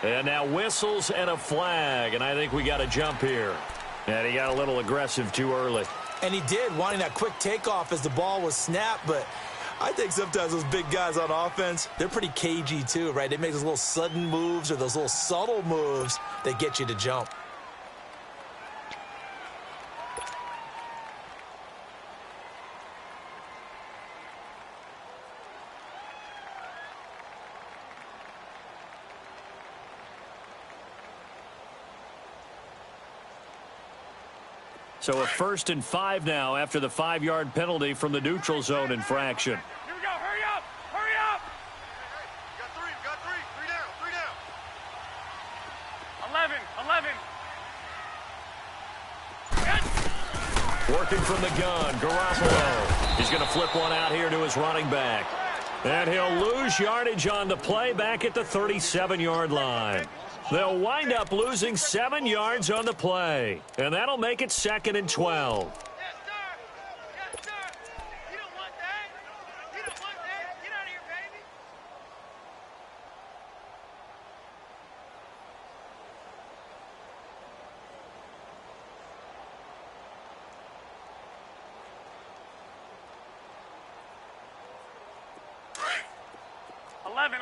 And now whistles and a flag, and I think we got a jump here. And he got a little aggressive too early. And he did, wanting that quick takeoff as the ball was snapped, but I think sometimes those big guys on offense, they're pretty cagey too, right? They make those little sudden moves or those little subtle moves that get you to jump. So a 1st and 5 now after the 5-yard penalty from the neutral zone infraction. Here we go. Hurry up. Hurry up. We got three. We got three. Three down. Three down. 11. Working from the gun, Garoppolo. He's going to flip one out here to his running back. And he'll lose yardage on the play back at the 37-yard line. They'll wind up losing 7 yards on the play. And that'll make it 2nd and 12. Yes, sir. Yes, sir. You don't want that. You don't want that. Get out of here, baby.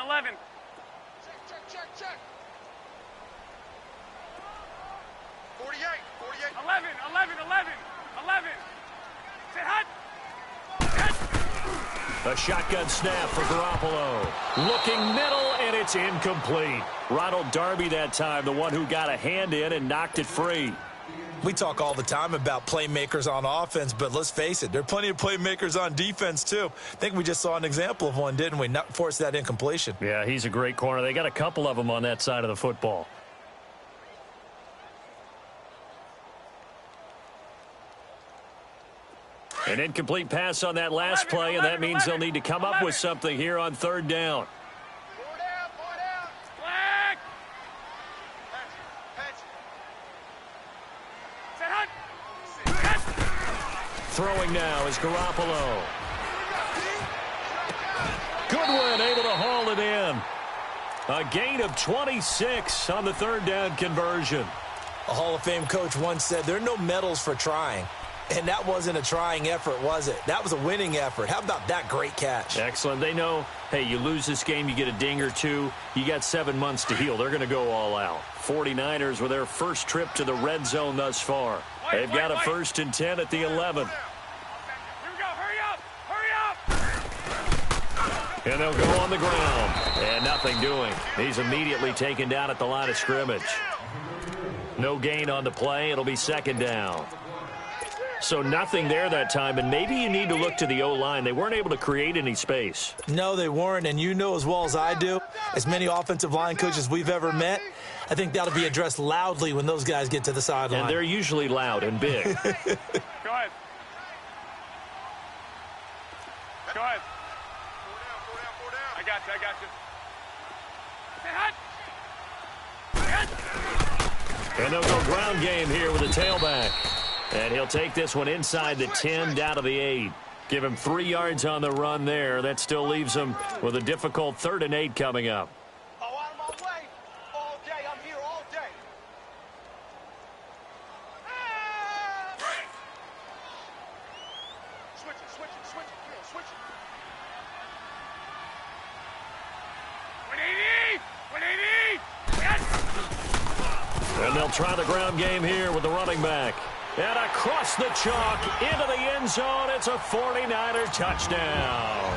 Eleven. Check. 48. 11. Sit hot. A shotgun snap for Garoppolo. Looking middle, and it's incomplete. Ronald Darby that time, the one who got a hand in and knocked it free. We talk all the time about playmakers on offense, but let's face it, there are plenty of playmakers on defense too. I think we just saw an example of one, didn't we? Not force that incompletion. Yeah, he's a great corner. They got a couple of them on that side of the football. An incomplete pass on that last play, and that means they'll need to come up with something here on 3rd down. 4 down. Flag. Patch Sit hot. Throwing now is Garoppolo. Goodwin able to haul it in. A gain of 26 on the 3rd down conversion. A Hall of Fame coach once said there are no medals for trying. And that wasn't a trying effort, was it? That was a winning effort. How about that great catch? Excellent. They know, hey, you lose this game, you get a ding or two. You got 7 months to heal. They're going to go all out. 49ers with their first trip to the red zone thus far. They've got a 1st and 10 at the 11. Here we go. Hurry up. And they'll go on the ground. And nothing doing. He's immediately taken down at the line of scrimmage. No gain on the play. It'll be 2nd down. So nothing there that time, and maybe you need to look to the O-line. They weren't able to create any space. No, they weren't, and you know as well as I do, as many offensive line coaches we've ever met, I think that'll be addressed loudly when those guys get to the sideline. And they're usually loud and big. Go ahead. Four down. I got you. Sit hot. And they'll go ground game here with a tailback. And he'll take this one inside the 10 down to the 8. Give him 3 yards on the run there. That still leaves him with a difficult 3rd and 8 coming up. Oh, out of my way. All day. I'm here all day. Switch it. Yeah, switch it. 180. Yes. And they'll try the ground game here with the running back. And across the chalk into the end zone, it's a 49er touchdown.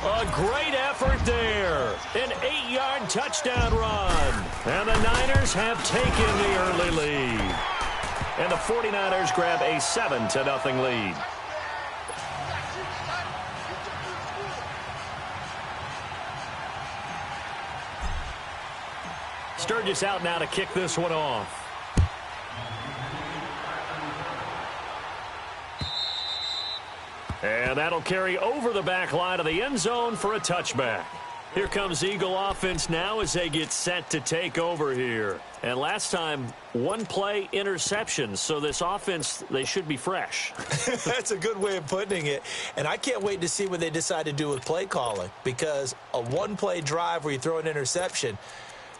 A great effort there. An 8-yard touchdown run. And the Niners have taken the early lead. And the 49ers grab a 7-0 lead. Sturgis out now to kick this one off. And that'll carry over the back line of the end zone for a touchback. Here comes Eagle offense now as they get set to take over here. And last time, 1 play interception. So this offense, they should be fresh. That's a good way of putting it. And I can't wait to see what they decide to do with play calling. Because a 1-play drive where you throw an interception,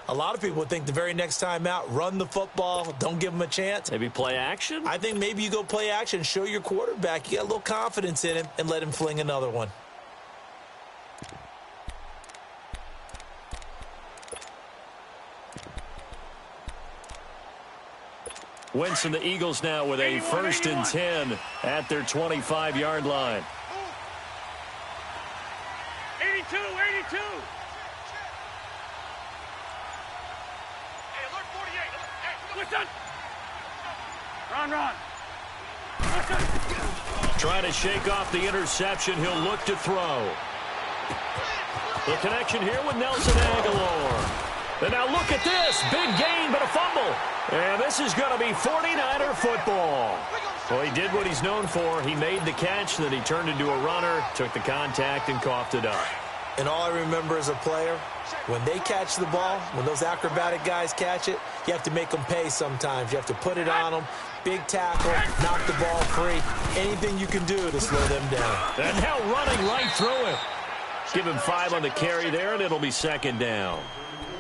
A lot of people would think the very next time out, run the football, don't give them a chance. Maybe play action? I think maybe you go play action, show your quarterback you got a little confidence in him, and let him fling another one. Wentz and the Eagles now with a 1st and 10 at their 25-yard line. 82, 82. Hey, alert 48. Hey, Listen. Run. Listen. Trying to shake off the interception. He'll look to throw. The connection here with Nelson Aguilar. And now look at this. Big gain, but a fumble. And this is going to be 49er football. Well, he did what he's known for. He made the catch, then he turned into a runner, took the contact, and coughed it up. And all I remember as a player, when they catch the ball, when those acrobatic guys catch it, you have to make them pay sometimes. You have to put it on them. Big tackle, knock the ball free. Anything you can do to slow them down. And now running right through it. Give him 5 on the carry there, and it'll be 2nd down.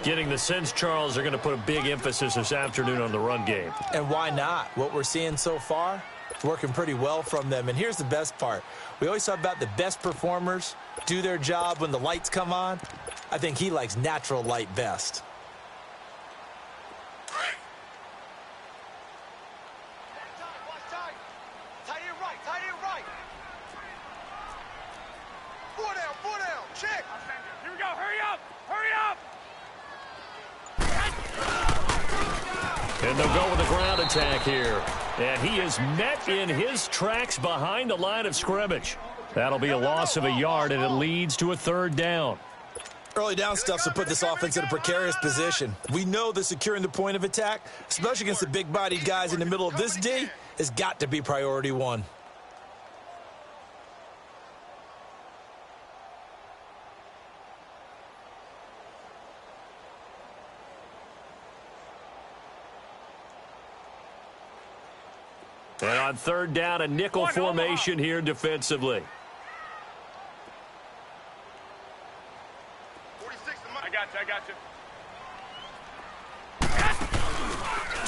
Getting the sense, Charles, they're going to put a big emphasis this afternoon on the run game. And why not? What we're seeing so far, it's working pretty well from them. And here's the best part. We always talk about the best performers do their job when the lights come on. I think he likes natural light best. watch time. Tie it right. 4 down. Check. Here we go. Hurry up. And they'll go with a ground attack here. And he is met in his tracks behind the line of scrimmage. That'll be a loss of a yard, and it leads to a 3rd down. Early down stuff to put this offense in a precarious position. We know that securing the point of attack, especially against the big-bodied guys in the middle of this D, has got to be priority 1. And on 3rd down, a nickel formation here defensively. 46 I got you.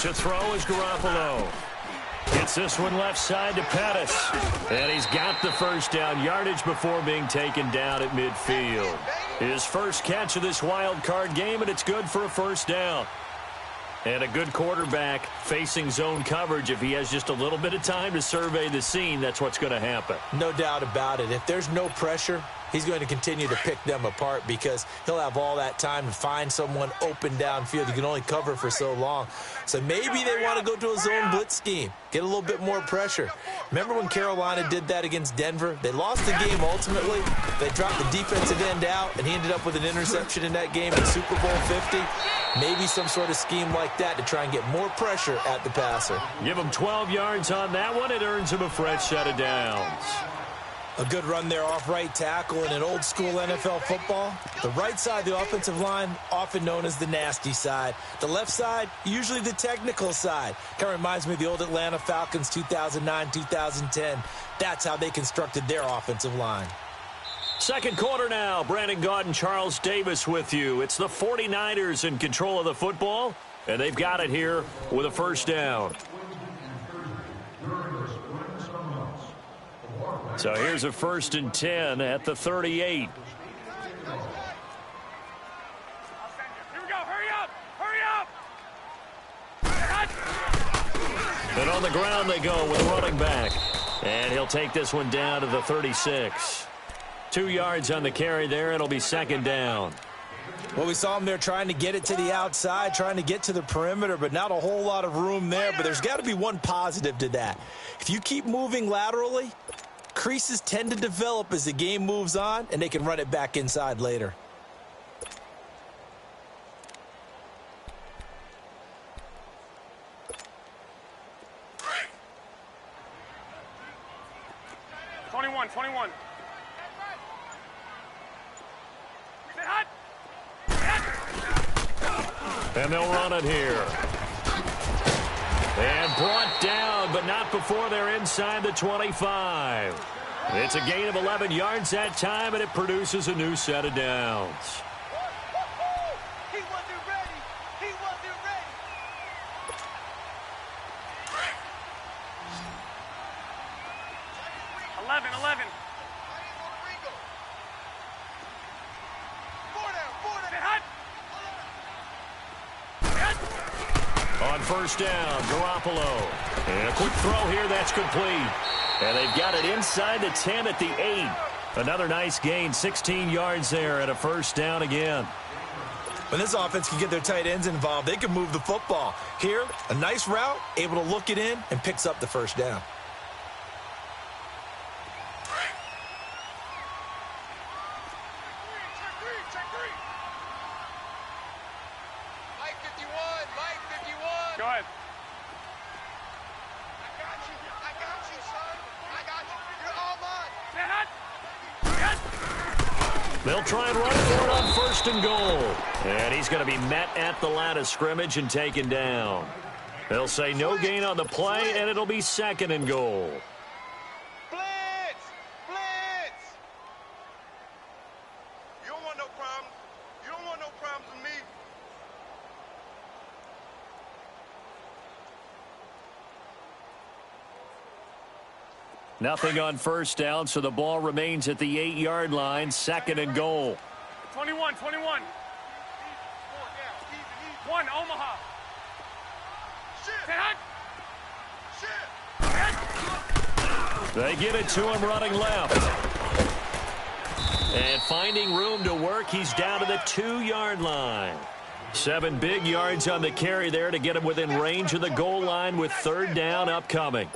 To throw is Garoppolo. Gets this one left side to Pettis. And he's got the 1st down yardage before being taken down at midfield. His first catch of this wild card game, and it's good for a 1st down. And a good quarterback facing zone coverage. If he has just a little bit of time to survey the scene, that's what's going to happen. No doubt about it. If there's no pressure, he's going to continue to pick them apart because he'll have all that time to find someone open downfield. You can only cover for so long. So maybe they want to go to a zone blitz scheme, get a little bit more pressure. Remember when Carolina did that against Denver? They lost the game ultimately. They dropped the defensive end out, and he ended up with an interception in that game in Super Bowl 50. Maybe some sort of scheme like that to try and get more pressure at the passer. Give him 12 yards on that one. It earns him a fresh set of downs. A good run there off right tackle in an old school NFL football. The right side of the offensive line, often known as the nasty side. The left side, usually the technical side. Kind of reminds me of the old Atlanta Falcons 2009, 2010. That's how they constructed their offensive line. 2nd quarter now. Brandon Gaudin, Charles Davis with you. It's the 49ers in control of the football, and they've got it here with a 1st down. So here's a 1st and 10 at the 38. Here we go. Hurry up. And on the ground they go with a running back. And he'll take this one down to the 36. 2 yards on the carry there. It'll be 2nd down. Well, we saw him there trying to get it to the outside, trying to get to the perimeter, but not a whole lot of room there. But there's got to be one positive to that. If you keep moving laterally, creases tend to develop as the game moves on, and they can run it back inside later. Twenty-one. And they'll run it here. And brought down, but not before they're inside the 25. It's a gain of 11 yards that time, and it produces a new set of downs. He wasn't ready. 11. I ain't gonna Ringo. Four down. Stay hot. On first down, Garoppolo. And a quick throw here, that's complete. And they've got it inside the 10 at the 8. Another nice gain, 16 yards there and a first down again. When this offense can get their tight ends involved, they can move the football. Here, a nice route, able to look it in, and picks up the first down. Check three. Mike 51. Go ahead. I got you, son. I got you. You're all mine. Stay hot. They'll try and run for it on first and goal. And he's going to be met at the line of scrimmage and taken down. They'll say no gain on the play, and it'll be second and goal. Blitz. You don't want no problems. You don't want no problems with me. Nothing on first down, so the ball remains at the 8-yard line, second and goal. 21. 1, Omaha. Stay hot. They give it to him running left. And finding room to work, he's down to the 2-yard line. 7 big yards on the carry there to get him within range of the goal line with third down upcoming.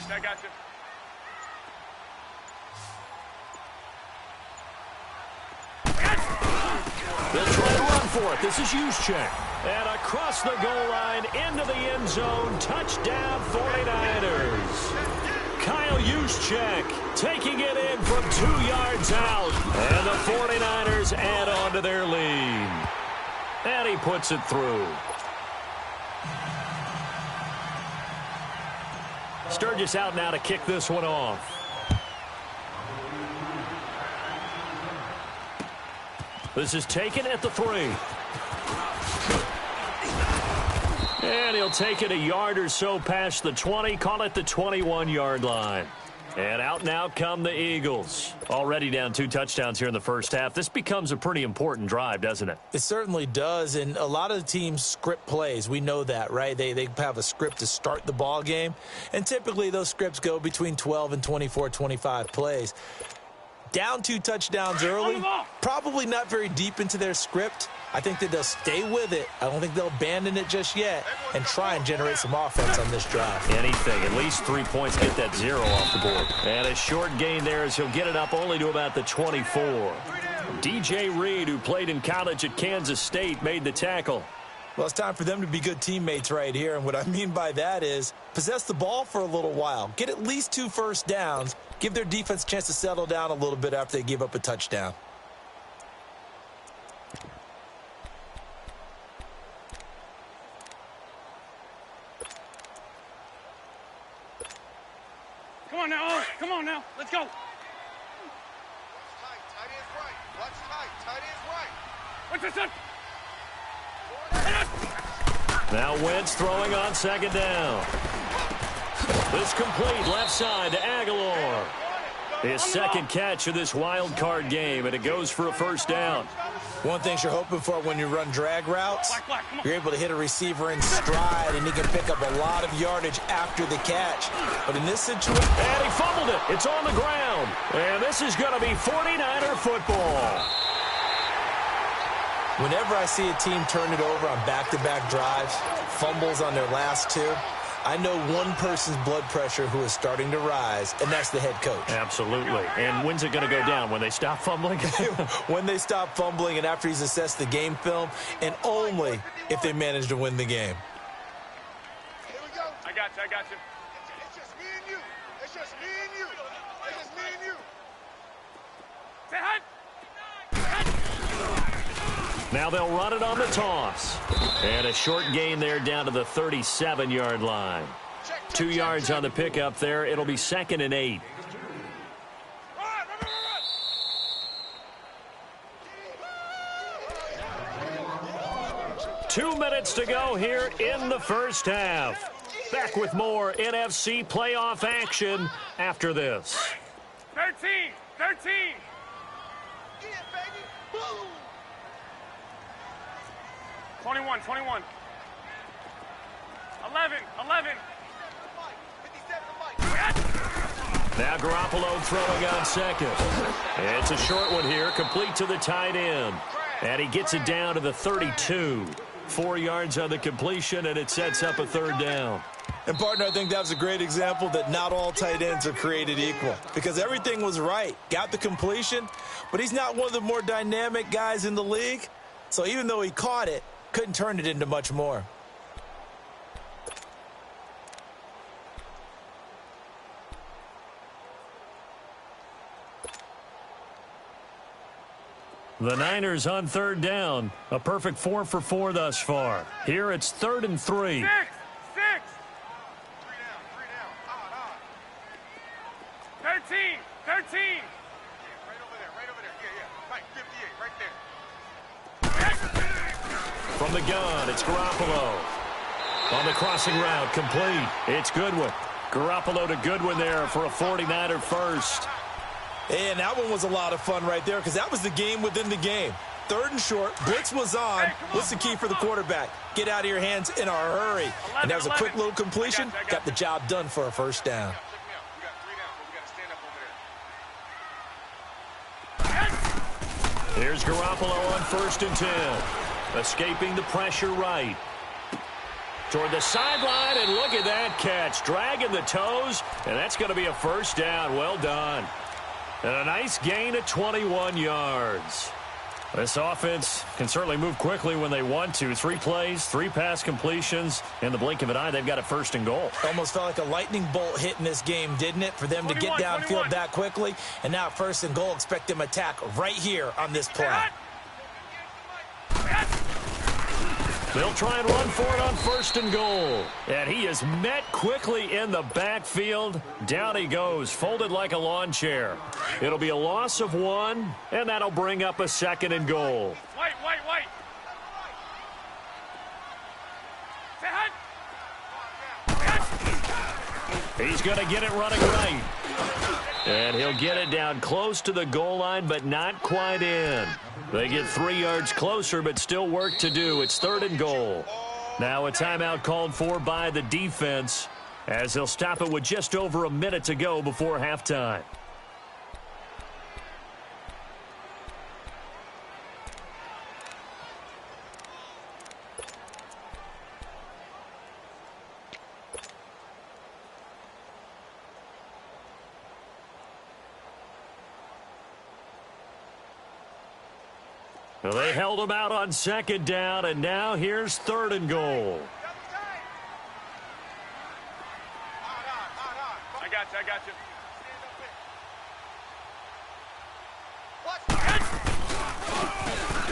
I got you. They'll try to run for it. This is Juszczyk. And across the goal line into the end zone. Touchdown 49ers. Kyle Juszczyk taking it in from 2 yards out. And the 49ers add on to their lead. And he puts it through. Sturgis out now to kick this one off. This is taken at the 3. And he'll take it a yard or so past the 20, call it the 21-yard line. And out now come the Eagles. Already down 2 touchdowns here in the first half. This becomes a pretty important drive, doesn't it? It certainly does, and a lot of the teams script plays. We know that, right? They have a script to start the ball game, and typically those scripts go between 12 and 24, 25 plays. Down 2 touchdowns early, probably not very deep into their script. I think that they'll stay with it. I don't think they'll abandon it just yet and try and generate some offense on this drive. Anything, at least 3 points, get that 0 off the board. And a short gain there as he'll get it up only to about the 24. DJ Reed, who played in college at Kansas State, made the tackle. Well, it's time for them to be good teammates right here, and what I mean by that is possess the ball for a little while, get at least 2 first downs, give their defense a chance to settle down a little bit after they give up a touchdown. Come on now. Let's go. Watch tight. Tight end's right. Watch tight. Tight end's right. What's this up? Now Wentz throwing on second down. This complete left side to Aguilar. His second catch of this wild card game, and it goes for a first down. One thing you're hoping for when you run drag routes, you're able to hit a receiver in stride, and he can pick up a lot of yardage after the catch. But in this situation... And he fumbled it. It's on the ground. And this is going to be 49er football. Whenever I see a team turn it over on back-to-back drives, fumbles on their last 2, I know one person's blood pressure who is starting to rise, and that's the head coach. Absolutely. And when's it going to go down? When they stop fumbling? When they stop fumbling and after he's assessed the game film, and only if they manage to win the game. Here we go. I got you. It's just me and you. It's just me and you. Say hi. Now they'll run it on the toss. And a short gain there down to the 37-yard line. 2 yards on the pickup there. It'll be 2nd and 8. 2 minutes to go here in the first half. Back with more NFC playoff action after this. 13. 21. 11. Now Garoppolo throwing on second. It's a short one here, complete to the tight end. And he gets it down to the 32. 4 yards on the completion, and it sets up a 3rd down. And, partner, I think that was a great example that not all tight ends are created equal, because everything was right. Got the completion, but he's not one of the more dynamic guys in the league. So even though he caught it, couldn't turn it into much more. The Niners on 3rd down. A perfect 4 for 4 thus far. Here it's 3rd and 3. 6. 13. Right over there. Yeah. Right, 58, right there. From the gun, it's Garoppolo. On the crossing route, complete. It's Goodwin. Garoppolo to Goodwin there for a 49er first. And that one was a lot of fun right there, because that was the game within the game. 3rd and short, blitz was on. What's the key for the quarterback? Get out of your hands in a hurry. And that was a quick little completion. Got the job done for a 1st down. Check me out. We got 3 down, but we got to stand up over there. Here's Garoppolo on 1st and 10. Escaping the pressure right. Toward the sideline, and look at that catch. Dragging the toes, and that's going to be a 1st down. Well done. And a nice gain of 21 yards. This offense can certainly move quickly when they want to. 3 plays, 3 pass completions. In the blink of an eye, they've got a 1st and goal. Almost felt like a lightning bolt hit in this game, didn't it? For them to get downfield that quickly. And now 1st and goal, expect them to attack right here on this play. They'll try and run for it on 1st and goal. And he is met quickly in the backfield. Down he goes, folded like a lawn chair. It'll be a loss of 1, and that'll bring up a 2nd and goal. White. He's going to get it running right. And he'll get it down close to the goal line, but not quite in. They get 3 yards closer, but still work to do. It's 3rd and goal. Now a timeout called for by the defense, as he'll stop it with just over a minute to go before halftime. Well, they held him out on 2nd down, and now here's 3rd and goal. I got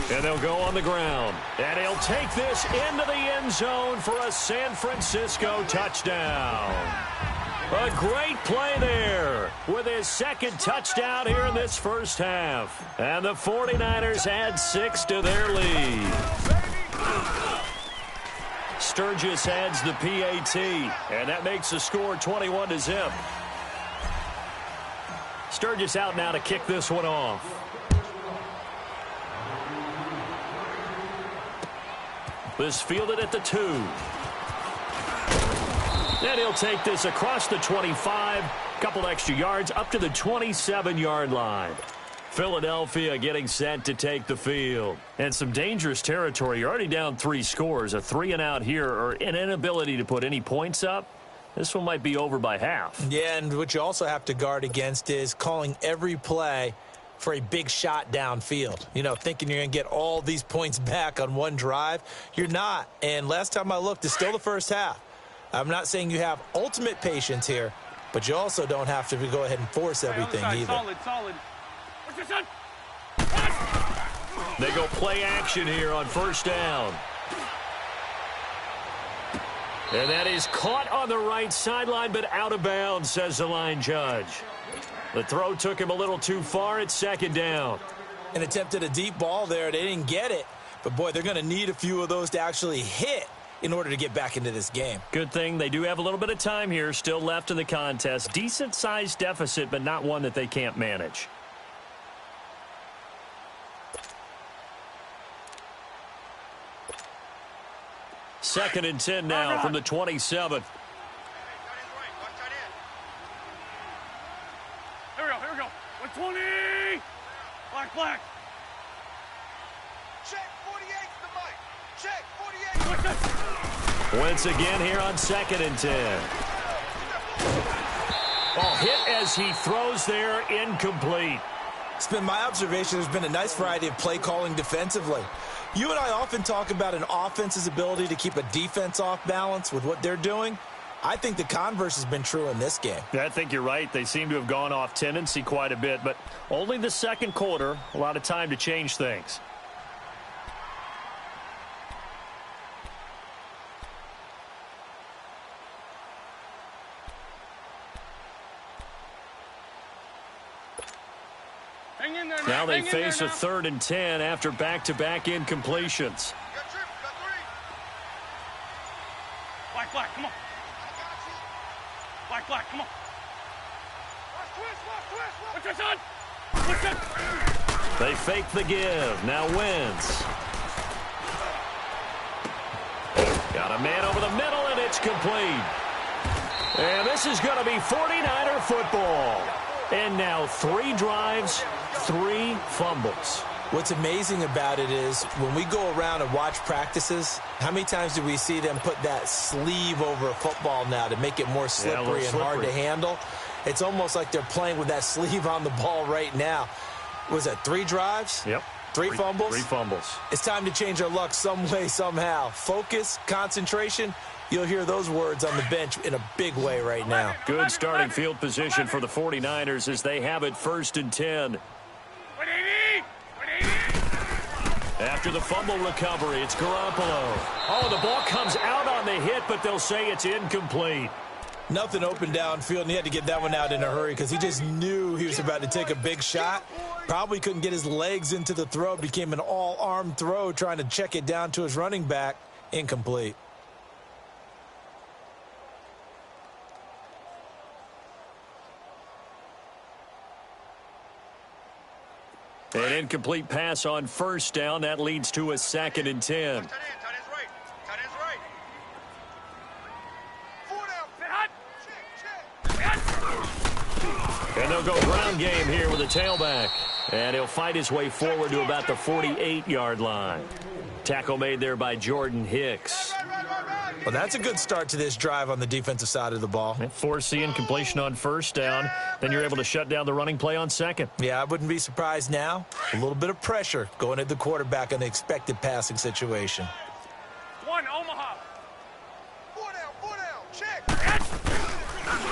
you. And they'll go on the ground. And he'll take this into the end zone for a San Francisco touchdown. A great play there with his 2nd touchdown here in this first half. And the 49ers add 6 to their lead. Sturgis adds the PAT, and that makes the score 21-0. Sturgis out now to kick this one off. This fielded at the 2. And he'll take this across the 25, couple extra yards up to the 27-yard line. Philadelphia getting set to take the field. And some dangerous territory. You're already down 3 scores. A 3-and-out here, or an inability to put any points up. This one might be over by half. Yeah, and what you also have to guard against is calling every play for a big shot downfield. You know, thinking you're going to get all these points back on one drive. You're not. And last time I looked, it's still the first half. I'm not saying you have ultimate patience here, but you also don't have to go ahead and force everything either. Solid. What's your son? They go play action here on first down. And that is caught on the right sideline, but out of bounds, says the line judge. The throw took him a little too far. It's second down. And attempted a deep ball there. They didn't get it. But, boy, they're going to need a few of those to actually hit in order to get back into this game. Good thing they do have a little bit of time here still left in the contest. Decent-sized deficit, but not one that they can't manage. Second and 10 now from the 27. Here we go. 120. Black. Check 48's the mic. Check 48. Wentz again here on second and 10. Oh, hit as he throws there, incomplete. It's been my observation there's been a nice variety of play calling defensively. You and I often talk about an offense's ability to keep a defense off balance with what they're doing. I think the converse has been true in this game. I think you're right. They seem to have gone off tendency quite a bit, but only the second quarter, a lot of time to change things. Hang in there, man. Now they Hang in face there a now. 3rd and 10 after back-to-back incompletions. Got trips, got 3. Black, come on. Black, come on. Watch twist. What's this on? What's this? They fake the give. Now Wentz. Got a man over the middle, and it's complete. And this is going to be 49er football. And now 3 drives, 3 fumbles. What's amazing about it is when we go around and watch practices, how many times do we see them put that sleeve over a football now to make it more slippery and hard to handle? It's almost like they're playing with that sleeve on the ball right now. Was that 3 drives? Yep. 3 fumbles? 3 fumbles. It's time to change our luck some way, somehow. Focus, concentration. You'll hear those words on the bench in a big way right now. Good starting field position for the 49ers as they have it 1st and 10. After the fumble recovery, it's Garoppolo. Oh, the ball comes out on the hit, but they'll say it's incomplete. Nothing open downfield, and he had to get that one out in a hurry because he just knew he was about to take a big shot. Probably couldn't get his legs into the throw. Became an all-arm throw trying to check it down to his running back. Incomplete. An incomplete pass on 1st down. That leads to a 2nd and 10. Tight end's right. Tight end's right. 4 down. Check. And they'll go ground game here with a tailback. And he'll fight his way forward to about the 48-yard line. Tackle made there by Jordan Hicks. Well, that's a good start to this drive on the defensive side of the ball. Force incompletion on 1st down. Then you're able to shut down the running play on 2nd. Yeah, I wouldn't be surprised now. A little bit of pressure going at the quarterback on the expected passing situation. 1, Omaha. 4 down. Check.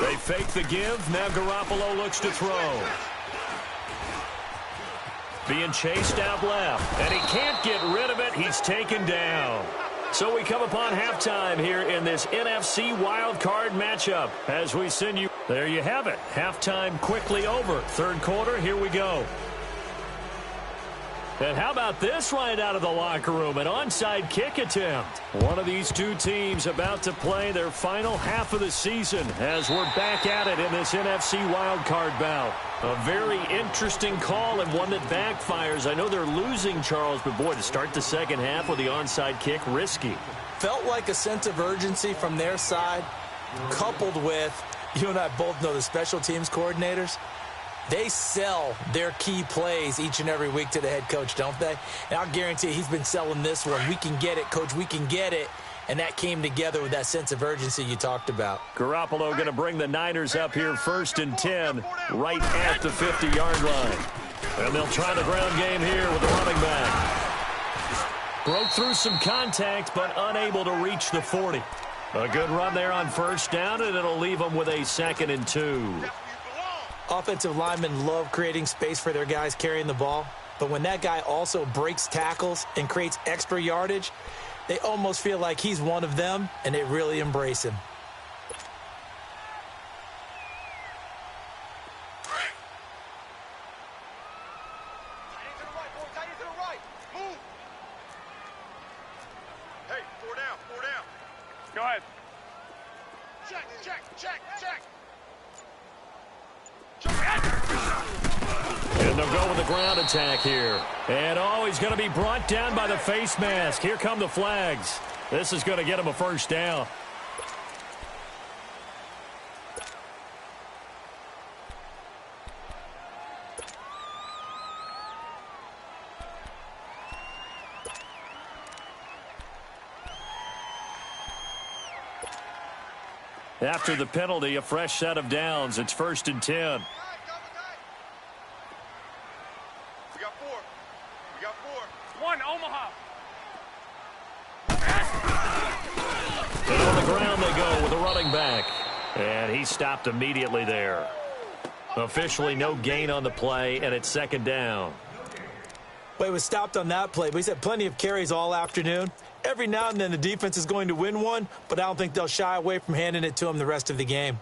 They fake the give. Now Garoppolo looks to throw. Being chased out left. And he can't get rid of it. He's taken down. So we come upon halftime here in this NFC wildcard matchup as we send you. There you have it. Halftime quickly over. 3rd quarter, here we go. And how about this right out of the locker room? An onside kick attempt. One of these 2 teams about to play their final half of the season as we're back at it in this NFC wildcard bout. A very interesting call and one that backfires. I know they're losing, Charles, but boy, to start the 2nd half with the onside kick, risky. Felt like a sense of urgency from their side, coupled with, you and I both know the special teams coordinators. They sell their key plays each and every week to the head coach, don't they? And I'll guarantee he's been selling this one. We can get it, coach. We can get it. And that came together with that sense of urgency you talked about. Garoppolo going to bring the Niners up here 1st and 10 right at the 50-yard line. And they'll try the ground game here with the running back. Broke through some contact, but unable to reach the 40. A good run there on 1st down, and it'll leave them with a 2nd and 2. Offensive linemen love creating space for their guys carrying the ball, but when that guy also breaks tackles and creates extra yardage, they almost feel like he's one of them, and they really embrace him. Go ahead. Check. And they'll go with the ground attack here. And, he's going to be brought down by the face mask. Here come the flags. This is going to get him a first down. After the penalty, a fresh set of downs. It's 1st and 10. We got four. One, Omaha. And on the ground they go with the running back. And he stopped immediately there. Officially no gain on the play, and it's 2nd down. Well, he was stopped on that play, but he's had plenty of carries all afternoon. Every now and then the defense is going to win one, but I don't think they'll shy away from handing it to him the rest of the game.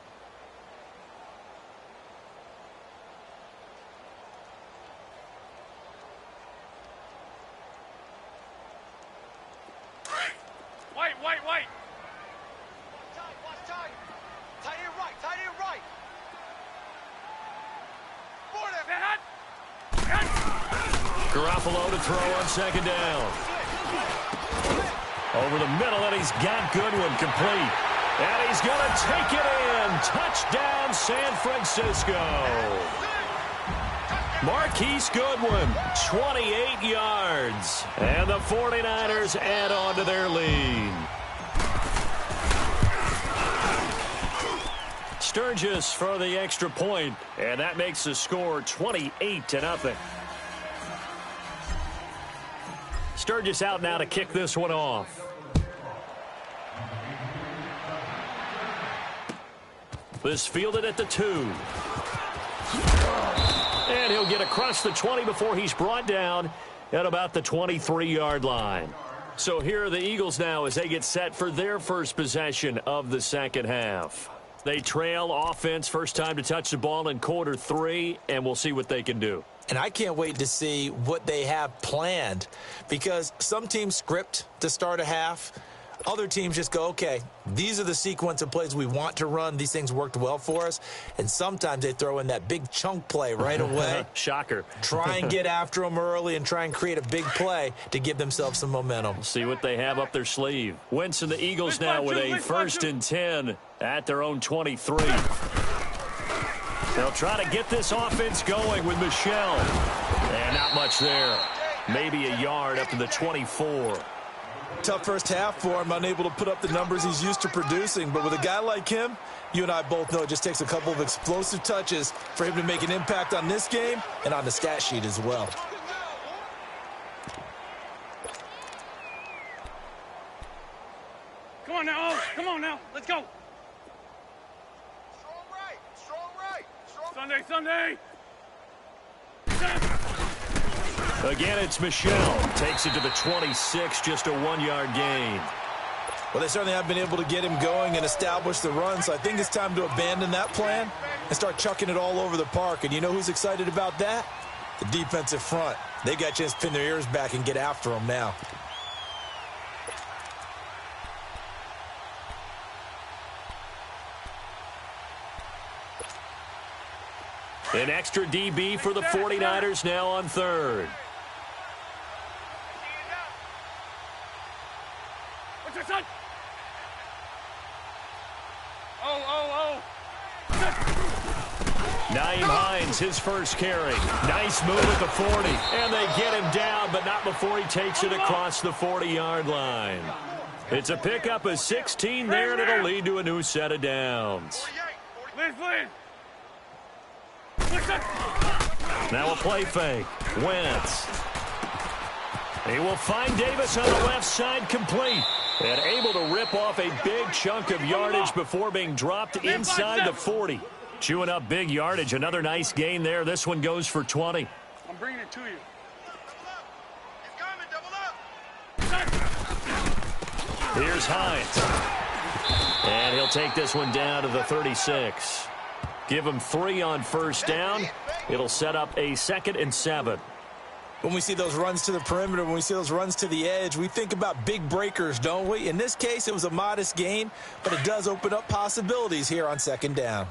White. Watch tight. Tight end right. Garoppolo to throw on 2nd down. Over the middle, and he's got Goodwin complete. And he's going to take it in. Touchdown, San Francisco. Marquise Goodwin, 28 yards. And the 49ers add on to their lead. Sturgis for the extra point, and that makes the score 28-0. Sturgis out now to kick this one off. This fielded at the 2. And he'll get across the 20 before he's brought down at about the 23-yard line. So here are the Eagles now as they get set for their first possession of the 2nd half. They trail offense, first time to touch the ball in quarter 3, and we'll see what they can do. And I can't wait to see what they have planned, because some teams script to start a half. Other teams just go, okay, these are the sequence of plays we want to run. These things worked well for us. And sometimes they throw in that big chunk play right away. Shocker. Try and get after them early and try and create a big play to give themselves some momentum. See what they have up their sleeve. Wentz and the Eagles now with a 1st and 10 at their own 23. They'll try to get this offense going with Michelle. And not much there. Maybe a yard up to the 24. Tough first half for him, unable to put up the numbers he's used to producing. But with a guy like him, you and I both know it just takes a couple of explosive touches for him to make an impact on this game and on the stat sheet as well. Come on now. Let's go. Strong right. Sunday. Again, it's Michelle. Takes it to the 26, just a 1-yard gain. Well, they certainly have been able to get him going and establish the run, so I think it's time to abandon that plan and start chucking it all over the park. And you know who's excited about that? The defensive front. They got a chance to pin their ears back and get after him now. An extra DB for the 49ers now on 3rd. What's your son? Oh. Naeem Hines, his first carry. Nice move at the 40. And they get him down, but not before he takes it across the 40-yard line. It's a pickup of 16 there, and it'll lead to a new set of downs. Liz. Now a play fake. Wentz. He will find Davis on the left side, complete. And able to rip off a big chunk of yardage before being dropped inside the 40. Chewing up big yardage. Another nice gain there. This one goes for 20. I'm bringing it to you. Here's Hines. And he'll take this one down to the 36. Give him 3 on first down. It'll set up a 2nd and 7. When we see those runs to the perimeter, when we see those runs to the edge, we think about big breakers, don't we? In this case, it was a modest gain, but it does open up possibilities here on 2nd down.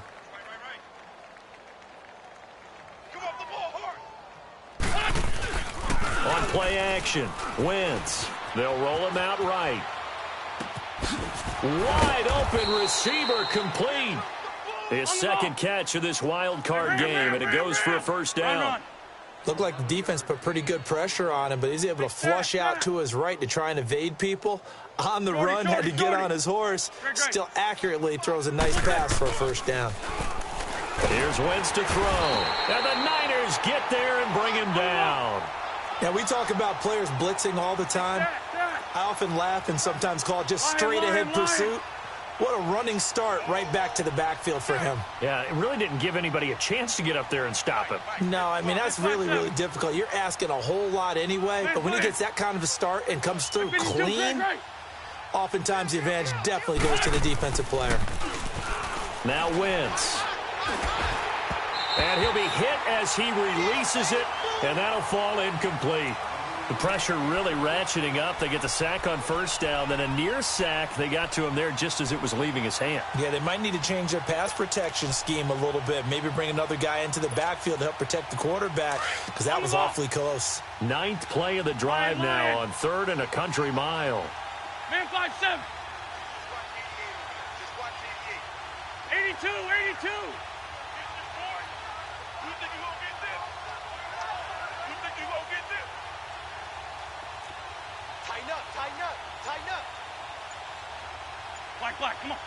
Come off the ball hard. On play action, Wentz. They'll roll him out right. Wide open receiver complete. His 2nd catch of this wild card game, and it goes for a first down. Looked like the defense put pretty good pressure on him, but he's able to flush out to his right to try and evade people. On the run, had to get on his horse. Still accurately throws a nice pass for a first down. Here's Wentz to throw. And the Niners get there and bring him down. Now, we talk about players blitzing all the time. I often laugh and sometimes call it just straight-ahead pursuit. What a running start right back to the backfield for him. Yeah, it really didn't give anybody a chance to get up there and stop him. No, I mean, that's really, really difficult. You're asking a whole lot anyway, but when he gets that kind of a start and comes through clean, oftentimes the advantage definitely goes to the defensive player. Now Wentz. And he'll be hit as he releases it, and that'll fall incomplete. The pressure really ratcheting up. They get the sack on first down, then a near sack. They got to him there just as it was leaving his hand. Yeah, they might need to change their pass protection scheme a little bit. Maybe bring another guy into the backfield to help protect the quarterback, because that was awfully close. 9th play of the drive now on 3rd and a country mile. Man 5-7. Just watch 88. 82, 82. You think you gonna get this? You think you gonna get this? Tighten up, tighten up, tighten up. Black, come on.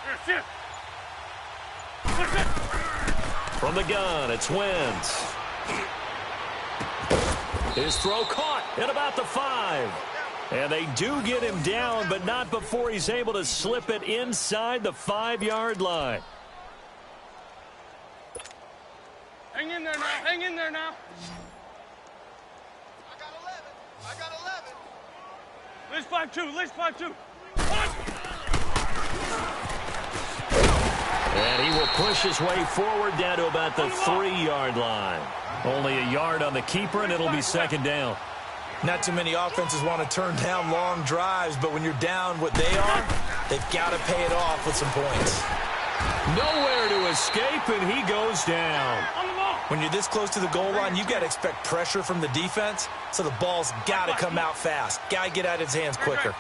Here, sit. Push it. From the gun, it's Wentz. His throw caught at about the 5. And they do get him down, but not before he's able to slip it inside the 5-yard line. Hang in there now, hang in there now. I got 11. List 5-2, list 5-2. And he will push his way forward down to about the 3-yard line. Only a yard on the keeper, and it'll be 2nd down. Not too many offenses want to turn down long drives, but when you're down what they are, they've got to pay it off with some points. Nowhere to escape, and he goes down. When you're this close to the goal line, you've got to expect pressure from the defense, so the ball's got to come out fast. Got to get out of his hands quicker.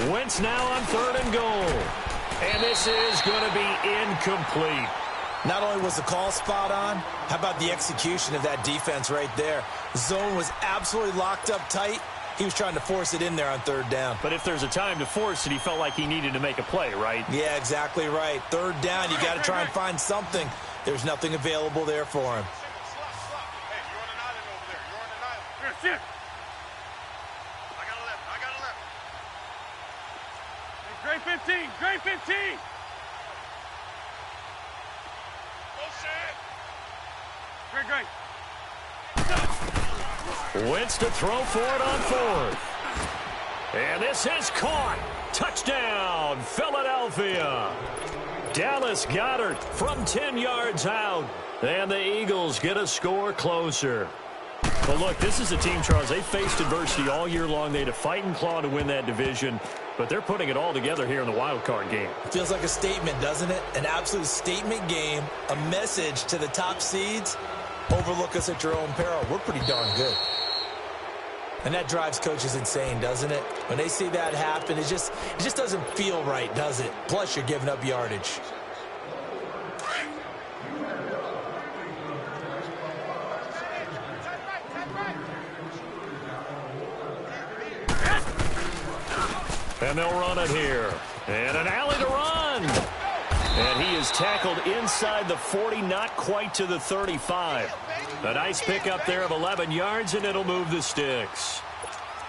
Wentz now on 3rd and goal. And this is going to be incomplete. Not only was the call spot on, how about the execution of that defense right there? The zone was absolutely locked up tight. He was trying to force it in there on 3rd down. But if there's a time to force it, he felt like he needed to make a play, right? Yeah, exactly right. 3rd down, you got to try and find something. There's nothing available there for him. Hey, you're on an island over there. You're on an island. Here, sit. I got 11. I got 11. Great 15, great 15. Go, Shad. Great. Wentz to throw for it on 4th. And this is caught. Touchdown, Philadelphia. Dallas Goedert from 10 yards out. And the Eagles get a score closer. Well, look, this is a team, Charles. They faced adversity all year long. They had to fight and claw to win that division. But they're putting it all together here in the wild card game. Feels like a statement, doesn't it? An absolute statement game, a message to the top seeds. Overlook us at your own peril. We're pretty darn good. And that drives coaches insane, doesn't it? When they see that happen, it just doesn't feel right, does it? Plus, you're giving up yardage. And they'll run it here. And an alley to run. And he is tackled inside the 40, not quite to the 35. A nice pickup there of 11 yards, and it'll move the sticks.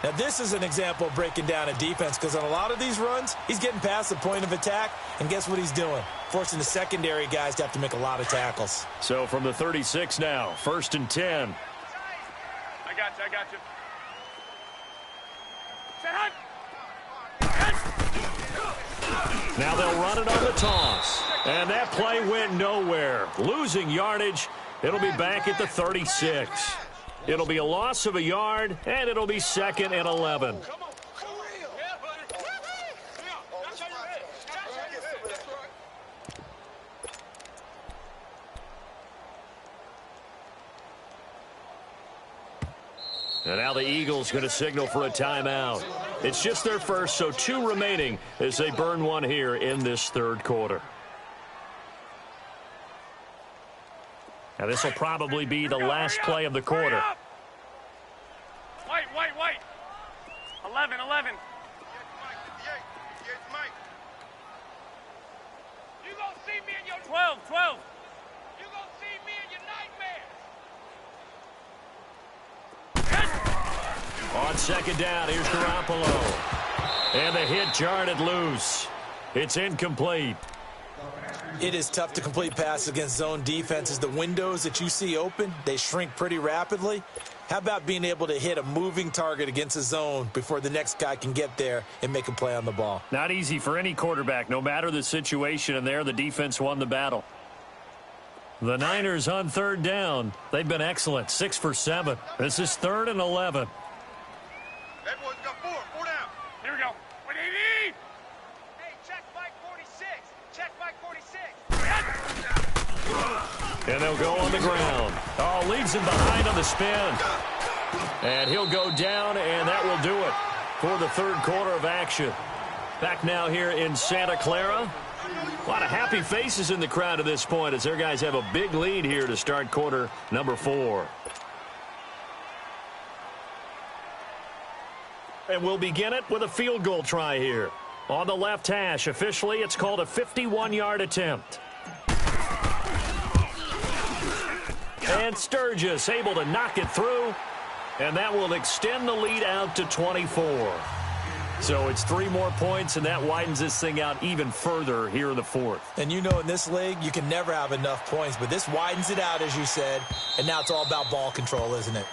Now, this is an example of breaking down a defense, because on a lot of these runs, he's getting past the point of attack, and guess what he's doing? Forcing the secondary guys to have to make a lot of tackles. So from the 36 now, 1st and 10. I got you. Now they'll run it on the toss. And that play went nowhere. Losing yardage. It'll be back at the 36. It'll be a loss of a yard, and it'll be 2nd and 11. And now the Eagles going to signal for a timeout. It's just their first, so 2 remaining as they burn one here in this 3rd quarter. Now this will probably be the last play of the quarter. Wait. 11. You gonna see me in your 12. You gonna see me in your nightmares. On 2nd down, here's Garoppolo. And the hit jarred it loose. It's incomplete. It is tough to complete passes against zone defenses. The windows that you see open, they shrink pretty rapidly. How about being able to hit a moving target against a zone before the next guy can get there and make a play on the ball? Not easy for any quarterback, no matter the situation, and there the defense won the battle. The Niners on 3rd down. They've been excellent, 6 for 7. This is 3rd and 11. That boy's got 4 down. Here we go. What do you need? Hey, check Mike 46. Check Mike 46. And they'll go on the ground. Oh, leads him behind on the spin. And he'll go down, and that will do it for the 3rd quarter of action. Back now here in Santa Clara. A lot of happy faces in the crowd at this point as their guys have a big lead here to start quarter number 4. And we'll begin it with a field goal try here. On the left hash, officially, it's called a 51-yard attempt. And Sturgis able to knock it through, and that will extend the lead out to 24. So it's 3 more points, and that widens this thing out even further here in the 4th. And you know in this league, you can never have enough points, but this widens it out, as you said, and now it's all about ball control, isn't it?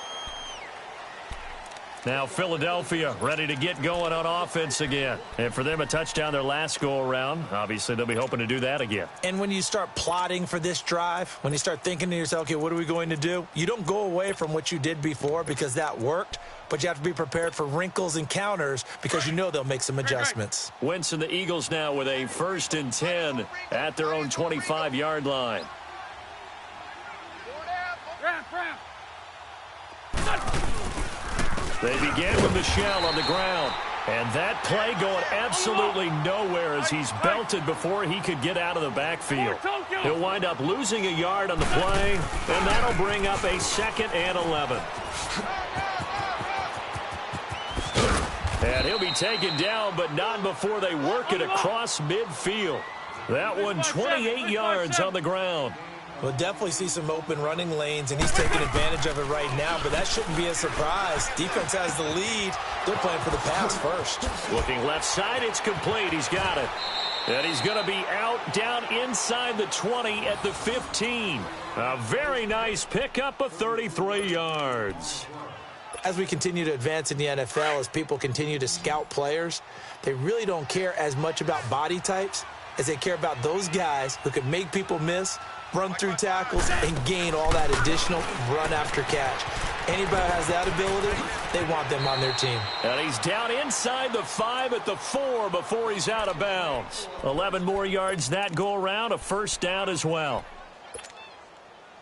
Now Philadelphia ready to get going on offense again. And for them, a touchdown their last go-around. Obviously, they'll be hoping to do that again. And when you start plotting for this drive, when you start thinking to yourself, okay, what are we going to do? You don't go away from what you did before because that worked, but you have to be prepared for wrinkles and counters because you know they'll make some adjustments. Wentz and the Eagles now with a 1st and 10 at their own 25-yard line. They begin with Michel on the ground. And that play going absolutely nowhere as he's belted before he could get out of the backfield. He'll wind up losing a yard on the play, and that'll bring up a 2nd and 11. And he'll be taken down, but not before they work it across midfield. That one 28 yards on the ground. We'll definitely see some open running lanes, and he's taking advantage of it right now, but that shouldn't be a surprise. Defense has the lead. They're playing for the pass first. Looking left side, it's complete. He's got it. And he's going to be out down inside the 20 at the 15. A very nice pickup of 33 yards. As we continue to advance in the NFL, as people continue to scout players, they really don't care as much about body types as they care about those guys who can make people miss, run through tackles, and gain all that additional run after catch. Anybody who has that ability, they want them on their team. And he's down inside the 5 at the 4 before he's out of bounds. 11 more yards that go around, a 1st down as well.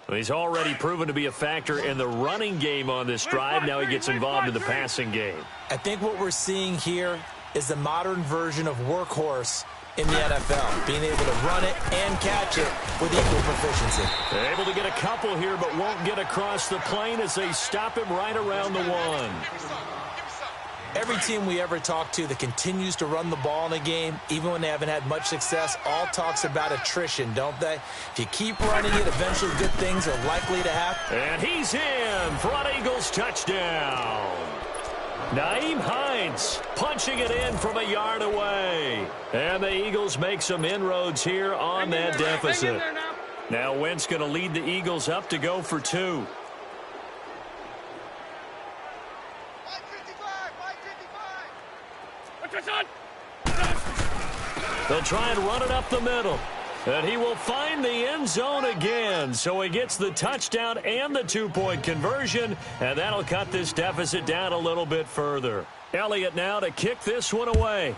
He's already proven to be a factor in the running game on this drive. Now he gets involved in the passing game. I think what we're seeing here is the modern version of workhorse in the NFL, being able to run it and catch it with equal proficiency. They're able to get a couple here, but won't get across the plane as they stop him right around the 1. Every team we ever talk to that continues to run the ball in a game, even when they haven't had much success, all talks about attrition, don't they? If you keep running it, eventually good things are likely to happen. And he's in. Front Eagles touchdown. Nyheim Hines punching it in from a yard away. And the Eagles make some inroads here on that deficit. Now Wentz going to lead the Eagles up to go for 2. They'll try and run it up the middle. And he will find the end zone again. So he gets the touchdown and the two-point conversion. And that'll cut this deficit down a little bit further. Elliott now to kick this one away.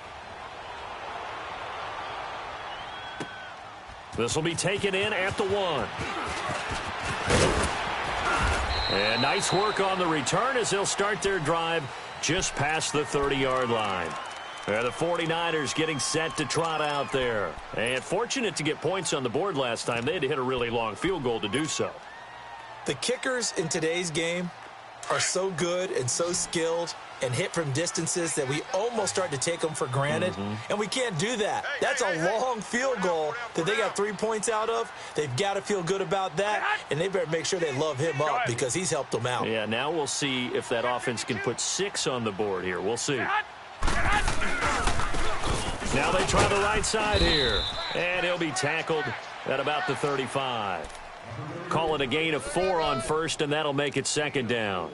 This will be taken in at the 1. And nice work on the return as they'll start their drive just past the 30-yard line. The 49ers getting set to trot out there. And fortunate to get points on the board last time. They had to hit a really long field goal to do so. The kickers in today's game are so good and so skilled and hit from distances that we almost start to take them for granted. And we can't do that. That's a long field goal that they got 3 points out of. They've got to feel good about that, and they better make sure they love him up because he's helped them out. Yeah, now we'll see if that offense can put 6 on the board here. We'll see. Now they try the right side here, and he'll be tackled at about the 35. Call it a gain of 4 on first, and that'll make it second down.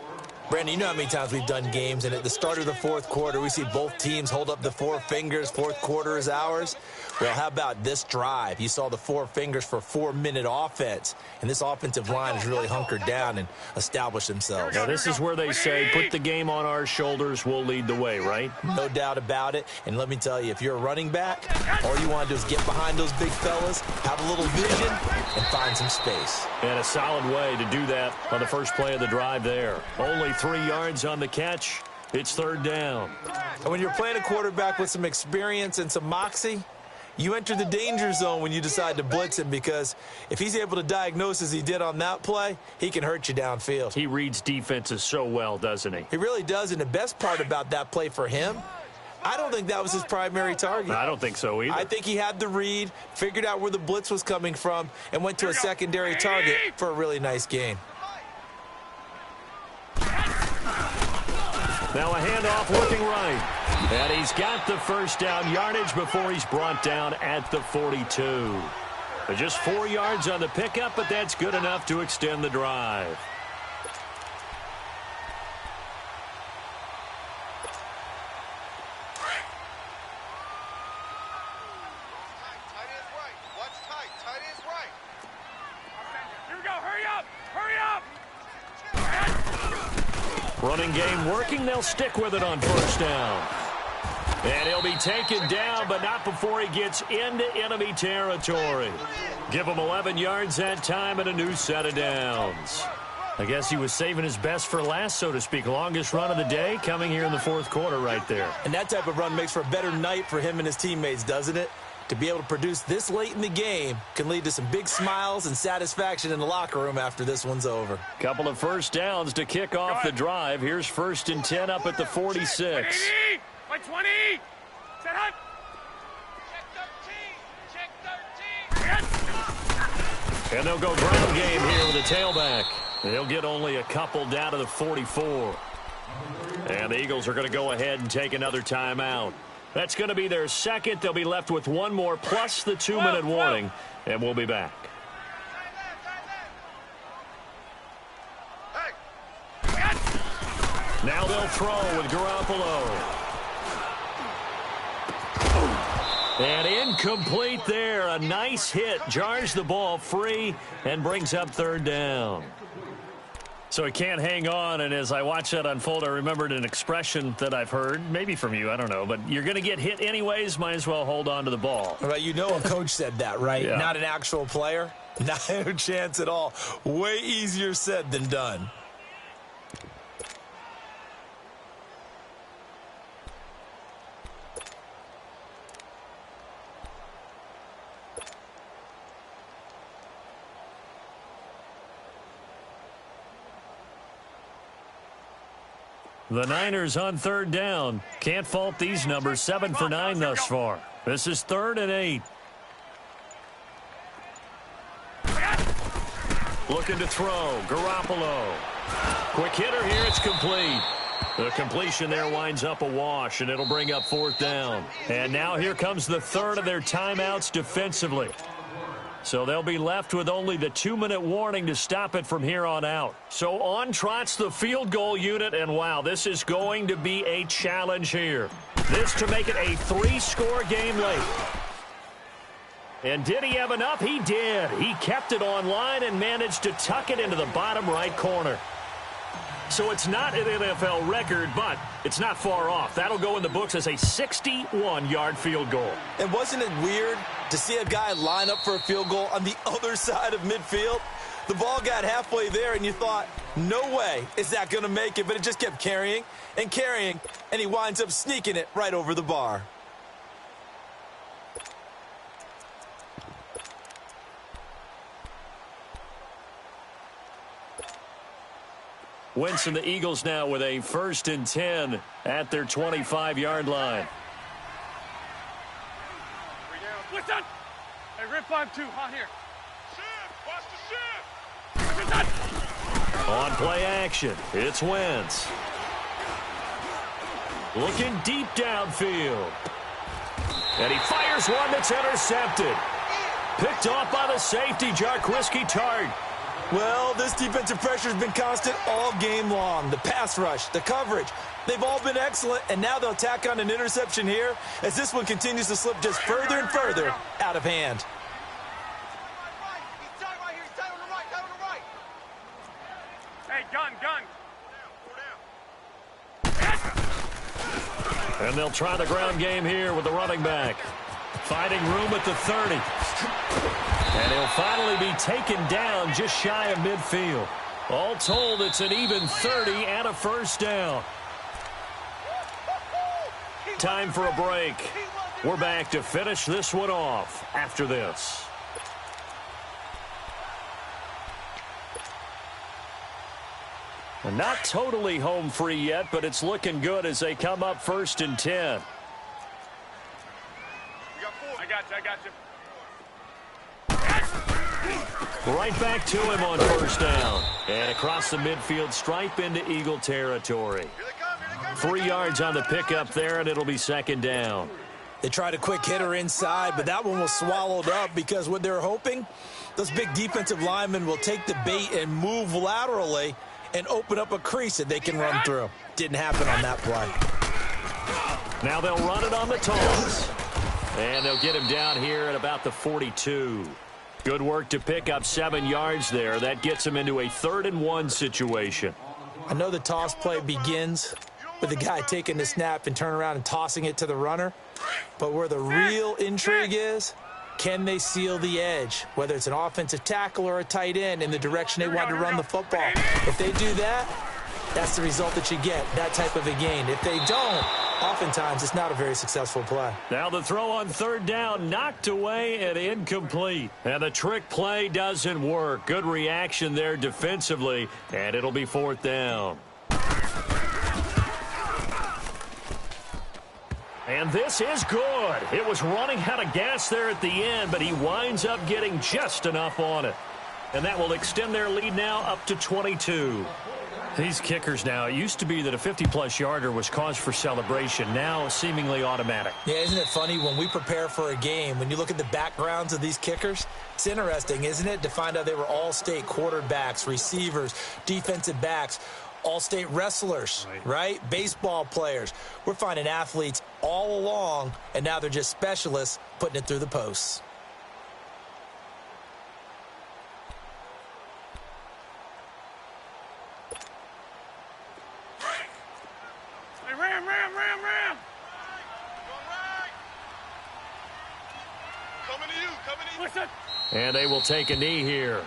Brandon, you know how many times we've done games, and at the start of the fourth quarter, we see both teams hold up the 4 fingers, fourth quarter is ours. Well, how about this drive? You saw the 4 fingers for 4-minute offense, and this offensive line has really hunkered down and established themselves. Now, this is where they say, put the game on our shoulders, we'll lead the way, right? No doubt about it, and let me tell you, if you're a running back, all you want to do is get behind those big fellas, have a little vision, and find some space. And a solid way to do that on the first play of the drive there. Only 3 yards on the catch. It's third down. And when you're playing a quarterback with some experience and some moxie, you enter the danger zone when you decide to blitz him, because if he's able to diagnose as he did on that play, he can hurt you downfield. He reads defenses so well, doesn't he? He really does, and the best part about that play for him, I don't think that was his primary target. I don't think so either. I think he had the read, figured out where the blitz was coming from, and went to a secondary target for a really nice gain. Now a handoff looking right. And he's got the first down yardage before he's brought down at the 42. Just 4 yards on the pickup, but that's good enough to extend the drive. Running game working. They'll stick with it on first down. And he'll be taken down, but not before he gets into enemy territory. Give him 11 yards that time and a new set of downs. I guess he was saving his best for last, so to speak. Longest run of the day coming here in the fourth quarter right there. And that type of run makes for a better night for him and his teammates, doesn't it? To be able to produce this late in the game can lead to some big smiles and satisfaction in the locker room after this one's over. Couple of first downs to kick off the drive. Here's 1st and 10 up at the 46. By 20. Set up. Check 13. And they'll go ground game here with a tailback. They'll get only a couple down to the 44. And the Eagles are going to go ahead and take another timeout. That's going to be their second. They'll be left with one more plus the 2-minute warning, and we'll be back. Now they'll throw with Garoppolo. And incomplete there. A nice hit. Jars the ball free and brings up third down. So he can't hang on, and as I watch that unfold, I remembered an expression that I've heard, maybe from you, I don't know, but you're going to get hit anyways, might as well hold on to the ball. Well, you know a coach said that, right? Yeah. Not an actual player. No chance at all. Way easier said than done. The Niners on third down. Can't fault these numbers. 7 for 9 thus far. This is 3rd and 8. Looking to throw. Garoppolo. Quick hitter here. It's complete. The completion there winds up a wash, and it'll bring up 4th down. And now here comes the third of their timeouts defensively. So they'll be left with only the 2-minute warning to stop it from here on out. So on trots the field goal unit, and wow, this is going to be a challenge here. This to make it a 3-score game late. And did he have enough? He did. He kept it online and managed to tuck it into the bottom right corner. So it's not an NFL record, but it's not far off. That'll go in the books as a 61-yard field goal. And wasn't it weird to see a guy line up for a field goal on the other side of midfield? The ball got halfway there, and you thought, no way is that going to make it. But it just kept carrying and carrying, and he winds up sneaking it right over the bar. Wentz and the Eagles now with a 1st and 10 at their 25-yard line. What's that? Hey, Rip 5-2, on here. Shift! Watch the shift! On play action, it's Wentz. Looking deep downfield. And he fires one that's intercepted. Picked off by the safety, Jarquiski Tart. Well, this defensive pressure has been constant all game long. The pass rush, the coverage, they've all been excellent, and now they'll tack on an interception here as this one continues to slip just further and further out of hand. He's tight right here. He's tight on the right. Tight on the right. Hey, gun. And they'll try the ground game here with the running back. Finding room at the 30. And he'll finally be taken down just shy of midfield. All told, it's an even 30 and a 1st down. Time for a break. We're back to finish this one off after this. And not totally home free yet, but it's looking good as they come up 1st and 10. I got you. Right back to him on 1st down. And across the midfield stripe into Eagle territory. 3 yards on the pickup there, and it'll be 2nd down. They tried a quick hitter inside, but that one was swallowed up because what they're hoping, those big defensive linemen will take the bait and move laterally and open up a crease that they can run through. Didn't happen on that play. Now they'll run it on the toss. And they'll get him down here at about the 42. Good work to pick up 7 yards there. That gets him into a 3rd and 1 situation. I know the toss play begins with the guy taking the snap and turn around and tossing it to the runner. But where the real intrigue is, can they seal the edge? Whether it's an offensive tackle or a tight end in the direction they want to run the football. If they do that, that's the result that you get, that type of a gain. If they don't, oftentimes it's not a very successful play. Now the throw on 3rd down, knocked away and incomplete. And the trick play doesn't work. Good reaction there defensively, and it'll be 4th down. And this is good. It was running out of gas there at the end, but he winds up getting just enough on it. And that will extend their lead now up to 22. These kickers now, it used to be that a 50-plus yarder was cause for celebration. Now seemingly automatic. Yeah, isn't it funny when we prepare for a game, when you look at the backgrounds of these kickers, it's interesting, isn't it, to find out they were all-state quarterbacks, receivers, defensive backs, all-state wrestlers, right? Baseball players. We're finding athletes all along, and now they're just specialists putting it through the posts. Ram. Coming to you. Listen. And they will take a knee here.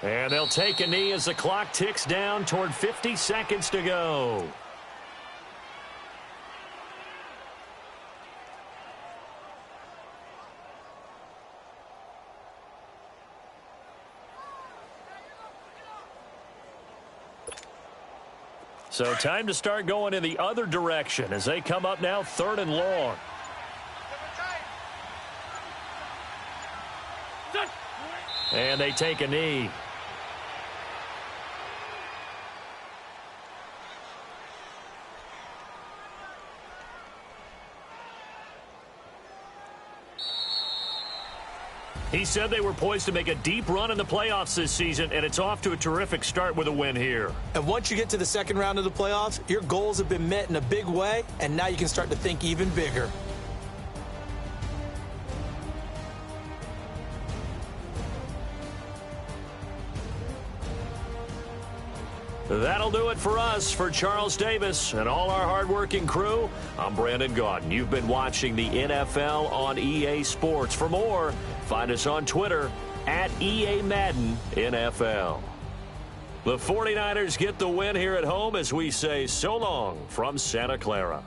And they'll take a knee as the clock ticks down toward 50 seconds to go. So time to start going in the other direction as they come up now 3rd and long. And they take a knee. He said they were poised to make a deep run in the playoffs this season, and it's off to a terrific start with a win here. And once you get to the second round of the playoffs, your goals have been met in a big way, and now you can start to think even bigger. That'll do it for us. For Charles Davis and all our hardworking crew, I'm Brandon Gaudin. You've been watching the NFL on EA Sports. For more, find us on Twitter at EA Madden NFL. The 49ers get the win here at home as we say so long from Santa Clara.